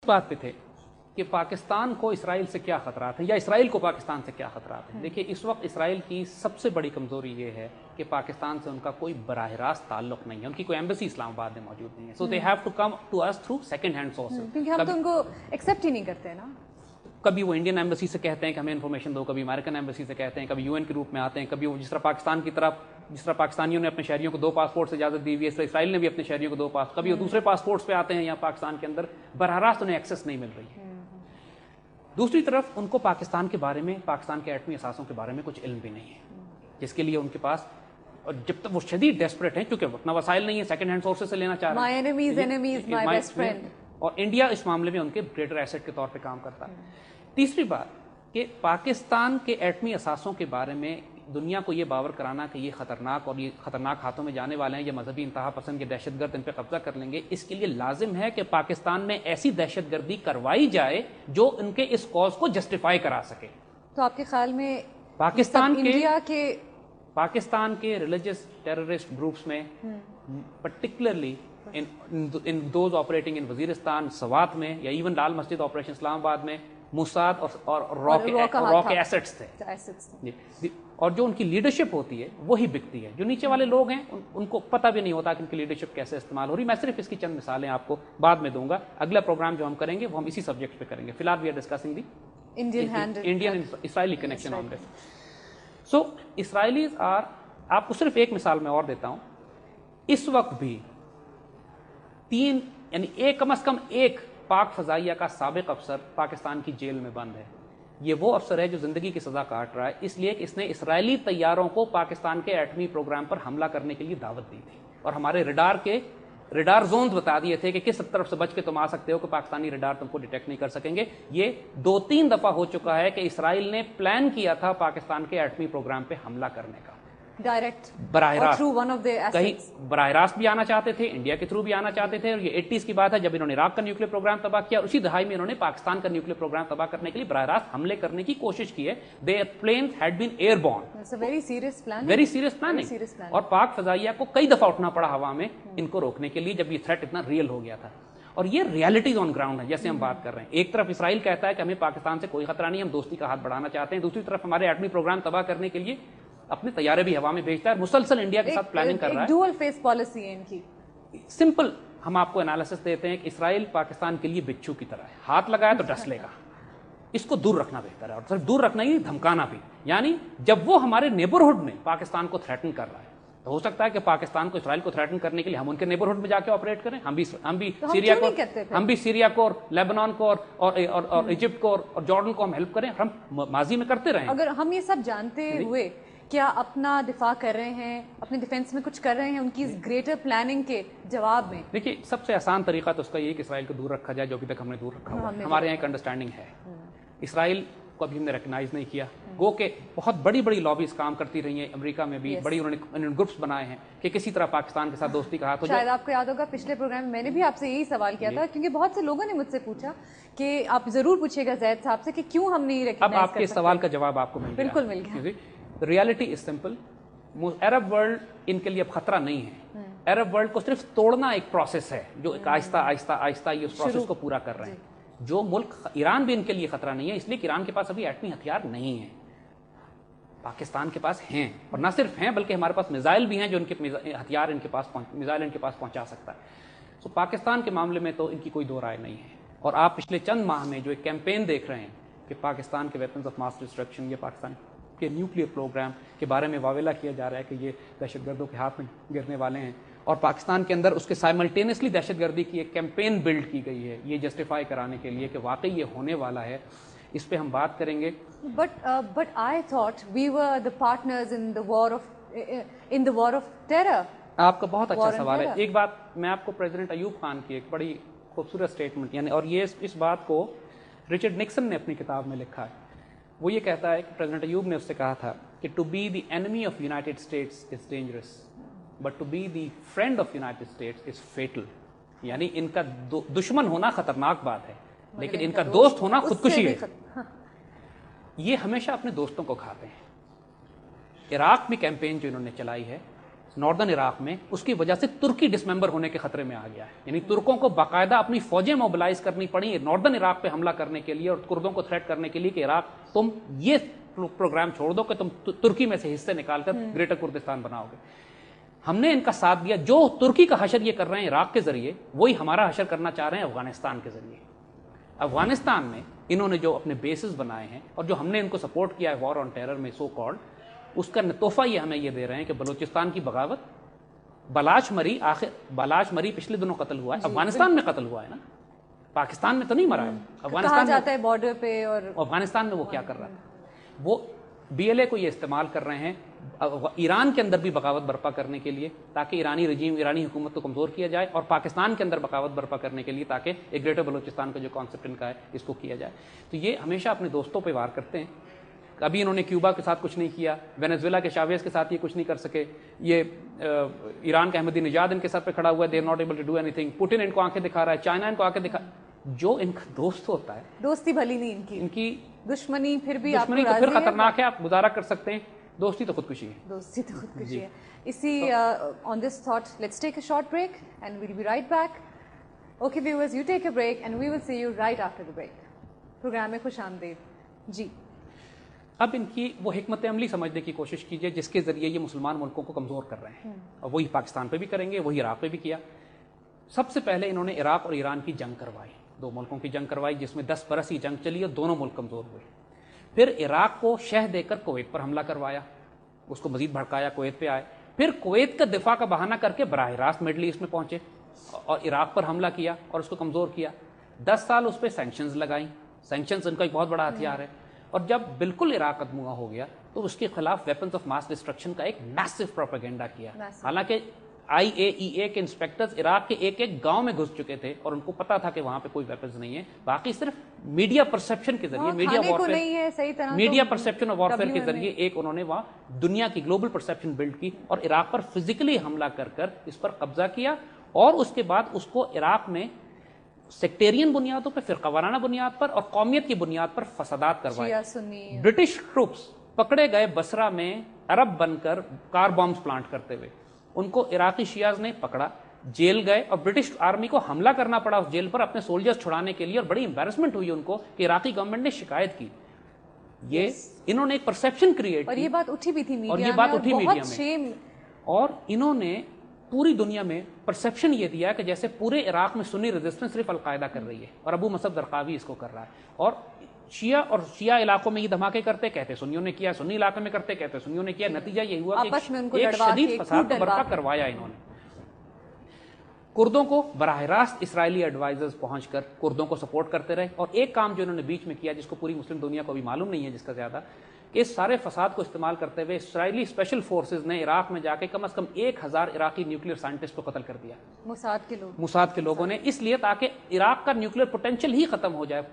بات پہ تھے کہ پاکستان کو اسرائیل سے کیا خطرات ہیں یا اسرائیل کو پاکستان سے کیا خطرات ہیں. دیکھیے اس وقت اسرائیل کی سب سے بڑی کمزوری یہ ہے کہ پاکستان سے ان کا کوئی براہ راست تعلق نہیں ہے, ان کی کوئی ایمبیسی اسلام آباد میں موجود نہیں ہے. So they have to come to us through second hand sources. کیونکہ ہم تو ان کو ایکسیپٹ ہی نہیں کرتے نا. کبھی وہ انڈین ایمبیسی سے کہتے ہیں کہ ہمیں انفارمیشن دو, کبھی امریکن ایمبیسی سے کہتے ہیں, کبھی یو این کے روپ میں آتے ہیں, کبھی وہ جس طرح پاکستان کی طرف جس طرح پاکستانیوں نے اپنے شہریوں کو 2 پاسپورٹ سے اجازت دی ہوئی ہے, اس طرح اسرائیل نے بھی اپنے شہریوں کو 2 پاسپورٹ, کبھی وہ دوسرے پاسپورٹس پہ آتے ہیں یا پاکستان کے اندر براہ راست انہیں ایکسیس نہیں مل رہی ہے. دوسری طرف ان کو پاکستان کے بارے میں, پاکستان کے ایٹمی اثاثوں کے بارے میں کچھ علم بھی نہیں ہے, جس کے لیے ان کے پاس, اور جب تک وہ شدید ڈیسپریٹ ہیں کیونکہ اتنا وسائل نہیں ہے, سیکنڈ ہینڈ سورسز سے لینا چاہ رہے ہیں, اور انڈیا اس معاملے میں ان کے گریٹر ایسٹ کے طور پہ کام کرتا ہے. تیسری بات کہ پاکستان کے ایٹمی اثاثوں کے بارے میں دنیا کو یہ باور کرانا کہ یہ خطرناک اور یہ خطرناک ہاتھوں میں جانے والے ہیں, یہ مذہبی انتہا پسند کے دہشت گرد ان پہ قبضہ کر لیں گے, اس کے لیے لازم ہے کہ پاکستان میں ایسی دہشت گردی کروائی جائے جو ان کے اس کاز کو جسٹیفائی کرا سکے. تو آپ کے خیال میں پاکستان کے ریلیجس ٹیررسٹ گروپس میں particularly in those operating in Waziristan, Swat میں, یا ایون لال مسجد آپریشن اسلام آباد میں موساد اور را کے ایسٹس تھے, اور جو ان کی لیڈرشپ ہوتی ہے وہی بکتی ہے. جو نیچے والے لوگ ہیں ان کو پتہ بھی نہیں ہوتا کہ ان کی لیڈرشپ کیسے استعمال ہو رہی. میں صرف اس کی چند مثالیں آپ کو بعد میں دوں گا. اگلا پروگرام جو ہم کریں گے وہ ہم اسی سبجیکٹ پہ کریں گے. فی الحال we are discussing the Indian Israeli connection on this. So Israelis are, آپ کو صرف ایک مثال میں اور دیتا ہوں, اس وقت بھی 3 یعنی کم از کم ایک پاک فضائیہ کا سابق افسر پاکستان کی جیل میں بند ہے. یہ وہ افسر ہے جو زندگی کی سزا کاٹ رہا ہے اس لیے کہ اس نے اسرائیلی طیاروں کو پاکستان کے ایٹمی پروگرام پر حملہ کرنے کے لیے دعوت دی تھی, اور ہمارے ریڈار زونز بتا دیے تھے کہ کس طرف سے بچ کے تم آ سکتے ہو کہ پاکستانی ریڈار تم کو ڈیٹیکٹ نہیں کر سکیں گے. یہ 2-3 دفعہ ہو چکا ہے کہ اسرائیل نے پلان کیا تھا پاکستان کے ایٹمی پروگرام پہ حملہ کرنے کا, ڈائریکٹ براہ راست, کہیں براہ راست بھی آنا چاہتے تھے, انڈیا کے تھرو بھی آنا چاہتے تھے. اور یہ 80s کی بات ہے جب انہوں نے عراق کا نیوکلیر پروگرام تباہ کیا, اور اسی دہائی میں انہوں نے پاکستان کا نیوکلیر پروگرام تباہ کرنے کے لیے براہ راست حملے کرنے کی کوشش کی ہے. their planes had been airborne, very serious planning. اور پاک فضائیہ کو کئی دفعہ اٹھنا پڑا ہوا میں ان کو روکنے کے لیے جب یہ تھریٹ اتنا ریئل ہو گیا تھا. اور یہ ریالٹیز آن گراؤنڈ ہے جیسے ہم بات کر رہے ہیں. ایک طرف اسرائیل کہتا ہے کہ ہمیں پاکستان سے کوئی خطرہ نہیں, ہم دوستی کا ہاتھ بڑھانا چاہتے ہیں, دوسری طرف ہمارے ایٹمی پروگرام تباہ کرنے کے لیے اپنے طیارے بھی ہوا میں بھیجتا ہے, مسلسل انڈیا کے ساتھ پلاننگ کر رہا ہے. ڈوئل فیس پالیسی ہے ان کی. سمپل ہم آپ کو انالیسس دیتے ہیں کہ اسرائیل پاکستان کے لیے بچھو کی طرح ہے, ہاتھ لگایا تو ڈس لے گا. اس کو دور رکھنا بہتر ہے, اور صرف دور رکھنا ہی دھمکانا بھی. یعنی جب وہ ہمارے نیبرہڈ میں پاکستان کو تھریٹن کر رہا ہے تو ہو سکتا ہے کہ پاکستان کو اسرائیل کو تھریٹن کرنے کے لیے ہم ان کے نیبرہڈ میں جا کے آپریٹ کریں. ہم بھی سیریا کو اور لیبنان کو اور ایجپٹ کو اور جارڈن کو ہم ہیلپ کریں. ہم ماضی میں کرتے رہے. اگر ہم یہ سب جانتے ہوئے کیا اپنا دفاع کر رہے ہیں, اپنے ڈیفینس میں کچھ کر رہے ہیں ان کی گریٹر پلاننگ کے جواب میں؟ دیکھیے سب سے آسان طریقہ تو اس کا یہ ہے کہ اسرائیل کو دور رکھا جائے, جو ابھی تک ہم نے دور رکھا ہوا. ہمارے یہاں ایک انڈرسٹینڈنگ ہے, اسرائیل کو ابھی ہم نے ریکگنائز نہیں کیا. گو کہ بہت بڑی بڑی لابیز کام کرتی رہی ہیں, امریکہ میں بھی بڑی انہوں نے گروپس بنائے ہیں کہ کسی طرح پاکستان کے ساتھ دوستی کا ہاتھ ہو جائے. شاید آپ کو یاد ہوگا پچھلے پروگرام میں میں نے بھی آپ سے یہی سوال کیا تھا, کیونکہ بہت سے لوگوں نے مجھ سے پوچھا کہ آپ ضرور پوچھیے گا زید صاحب سے کہ کیوں ہم نہیں ریکگنائز. اب آپ کے سوال کا جواب آپ کو بالکل مل گیا. Reality is simple. Arab world in کے لیے اب خطرہ نہیں ہے. عرب ورلڈ کو صرف توڑنا ایک پروسیس ہے جو آہستہ آہستہ آہستہ یہ اس پروسیس کو پورا کر رہے ہیں. جو ملک, ایران بھی ان کے لیے خطرہ نہیں ہے, اس لیے کہ ایران کے پاس ابھی ایٹمی ہتھیار نہیں ہے. پاکستان کے پاس ہیں, اور نہ صرف ہیں بلکہ ہمارے پاس میزائل بھی ہیں جو ان کے ہتھیار ان کے پاس میزائل ان کے پاس پہنچا سکتا ہے. تو پاکستان کے معاملے میں تو ان کی کوئی دو رائے نہیں ہے. اور آپ پچھلے چند ماہ میں جو ایک کیمپین دیکھ رہے ہیں کہ پاکستان کے ویپنز آف ماس ڈسٹرکشن یا پاکستان کے نیوکلیر پروگرام کے بارے میں واویلا کیا جا رہا ہے کہ یہ دہشت گردوں کے ہاتھ میں گرنے والے ہیں, اور پاکستان کے اندر اس کے سائملٹینیسلی دہشت گردی کی ایک کیمپین بلڈ کی گئی ہے یہ جسٹیفائی کرانے کے لیے کہ واقعی یہ ہونے والا ہے. اس پہ ہم بات کریں گے. But I thought we were the partners in the war of terror. آپ کا بہت اچھا سوال ہے. ایک بات میں آپ کو پریزیڈنٹ ایوب خان کی ایک بڑی خوبصورت اسٹیٹمنٹ, یعنی اور یہ اس بات کو رچرڈ نکسن نے اپنی کتاب میں لکھا ہے. وہ یہ کہتا ہے کہ پریزیڈنٹ ایوب نے اس سے کہا تھا کہ to be the enemy of United States is dangerous but to be the friend of United States is fatal. یعنی ان کا دشمن ہونا خطرناک بات ہے لیکن ان کا دوست ہونا خودکشی ہے. یہ ہمیشہ اپنے دوستوں کو کھاتے ہیں. عراق میں کیمپین جو انہوں نے چلائی ہے ناردرن عراق میں اس کی وجہ سے ترکی ڈسممبر ہونے کے خطرے میں آ گیا ہے. یعنی ترکوں کو باقاعدہ اپنی فوجیں موبلائز کرنی پڑی ناردرن عراق پہ حملہ کرنے کے لیے اور کردوں کو تھریٹ کرنے کے لیے کہ عراق تم یہ پروگرام چھوڑ دو کہ تم ترکی میں سے حصے نکال کر گریٹر کردستان بناؤ گے. ہم نے ان کا ساتھ دیا. جو ترکی کا حشر یہ کر رہے ہیں عراق کے ذریعے, وہی ہمارا حشر کرنا چاہ رہے ہیں افغانستان کے ذریعے. افغانستان میں انہوں نے جو اپنے بیسز بنائے ہیں اور جو ہم نے ان کو سپورٹ کیا ہے وار آن ٹیرر میں سو کالڈ, اس کا تحفہ یہ ہمیں یہ دے رہے ہیں کہ بلوچستان کی بغاوت, بلاش مری پچھلے دنوں قتل ہوا ہے, افغانستان میں قتل ہوا ہے نا, پاکستان میں تو نہیں مرا ہے. افغانستان جاتا ہے بارڈر پہ, اور افغانستان میں وہ کیا کر رہا تھا, وہ بی ایل اے کو یہ استعمال کر رہے ہیں ایران کے اندر بھی بغاوت برپا کرنے کے لیے تاکہ ایرانی رجیم, ایرانی حکومت کو کمزور کیا جائے, اور پاکستان کے اندر بغاوت برپا کرنے کے لیے تاکہ ایک گریٹر بلوچستان کا جو کانسیپٹ ان کا ہے اس کو کیا جائے. تو یہ ہمیشہ اپنے دوستوں پہ وار کرتے ہیں. ابھی انہوں نے کیوبا کے ساتھ کچھ نہیں کیا, وینزویلا کے شاویز کے ساتھ یہ کچھ نہیں کر سکے, یہ ایران کا احمدی نژاد ان کے سر پہ کھڑا ہوا ہے, they are not able to do anything. Putin ان کو آنکھیں دکھا رہا ہے, چائنا ان کو آنکھیں دکھا, جو ان کا دوست ہوتا ہے دوستی بھلی نہیں ان کی دشمنی پھر بھی دشمنی تو پھر خطرناک ہے, آپ گزارا کر سکتے ہیں, دوستی تو خودکشی ہے. دوستی تو خودکشی ہے. اسی on this thought, let's take a short break and we'll be right back. Okay viewers, you take a break and we will see you right after the break. Programme میں خوش آمدید. جی اب ان کی وہ حکمت عملی سمجھنے کی کوشش کیجئے جس کے ذریعے یہ مسلمان ملکوں کو کمزور کر رہے ہیں, اور وہی پاکستان پہ بھی کریں گے, وہی عراق پہ بھی کیا. سب سے پہلے انہوں نے عراق اور ایران کی جنگ کروائی, 2 ملکوں کی جنگ کروائی جس میں 10 برس ہی جنگ چلی اور دونوں ملک کمزور ہوئے. پھر عراق کو شہ دے کر کویت پر حملہ کروایا, اس کو مزید بھڑکایا, کویت پہ آئے. پھر کویت کا دفاع کا بہانہ کر کے براہ راست مڈل ایسٹ میں پہنچے اور عراق پر حملہ کیا اور اس کو کمزور کیا. 10 سال اس پہ سینکشنز لگائیں. سینکشنز ان کا ایک بہت بڑا ہتھیار ہے. اور جب بالکل عراق ادمغا ہو گیا تو اس کے خلاف ویپنز آف ماس ڈسٹرکشن کا ایک میسو پروپیگنڈا کیا. حالانکہ آئی اے ای اے کے انسپیکٹرز عراق کے ایک گاؤں میں گھس چکے تھے اور ان کو پتا تھا کہ وہاں پہ کوئی ویپنز نہیں ہے, باقی صرف میڈیا پرسپشن کے ذریعے, میڈیا پرسپشن اور وارفیئر کے ذریعے ایک انہوں نے وہاں دنیا کی گلوبل پرسپشن بلڈ کی اور عراق پر فزیکلی حملہ کر کر اس پر قبضہ کیا. اور اس کے بعد اس کو عراق میں سیکٹیرین بنیادوں پر, فرقہ وارانہ بنیاد پر اور قومیت کی بنیاد پر فسادات کروائے. برٹش ٹروپس پکڑے گئے بصرہ میں عرب بن کر کار بامز پلانٹ کرتے ہوئے, ان کو عراقی شیعاز نے پکڑا, جیل گئے اور برٹش آرمی کو حملہ کرنا پڑا اس جیل پر اپنے سولجرز چھڑانے کے لیے, اور بڑی امبیرسمنٹ ہوئی ان کو کہ عراقی گورنمنٹ نے شکایت کی. یہ انہوں نے ایک پرسپشن کریٹ کی اور یہ بات اٹھی بھی تھی میڈیا میں, اور یہ بات اٹھی میڈیا میں, اور انہوں نے پوری دنیا میں پرسپشن یہ دیا کہ جیسے پورے عراق میں سنی ریزسٹنس صرف القاعدہ کر رہی ہے اور ابو مصعب زرقاوی اس کو کر رہا ہے. اور شیعہ علاقوں میں یہ دھماکے کرتے کہتے سنیوں نے کیا, سنی علاقے میں کرتے کہتے سنیوں نے کیا. نتیجہ یہ ہوا کہ ایک شدید فساد برپا کروایا انہوں نے. کردوں کو براہ راست اسرائیلی ایڈوائزرز پہنچ کر کردوں کو سپورٹ کرتے رہے. اور ایک کام جو انہوں نے بیچ میں کیا جس کو پوری مسلم دنیا کو ابھی معلوم نہیں ہے جس کا زیادہ, کہ اس سارے فساد کو استعمال کرتے ہوئے اسرائیلی اسپیشل فورسز نے عراق میں جا کے کم از کم 1000 عراقی نیوکلیئر سائنٹسٹ کو قتل کر دیا, موساد کے لوگوں نے, اس لیے تاکہ عراق کا نیوکلیئر پوٹینشیل ہی ختم ہو جائے.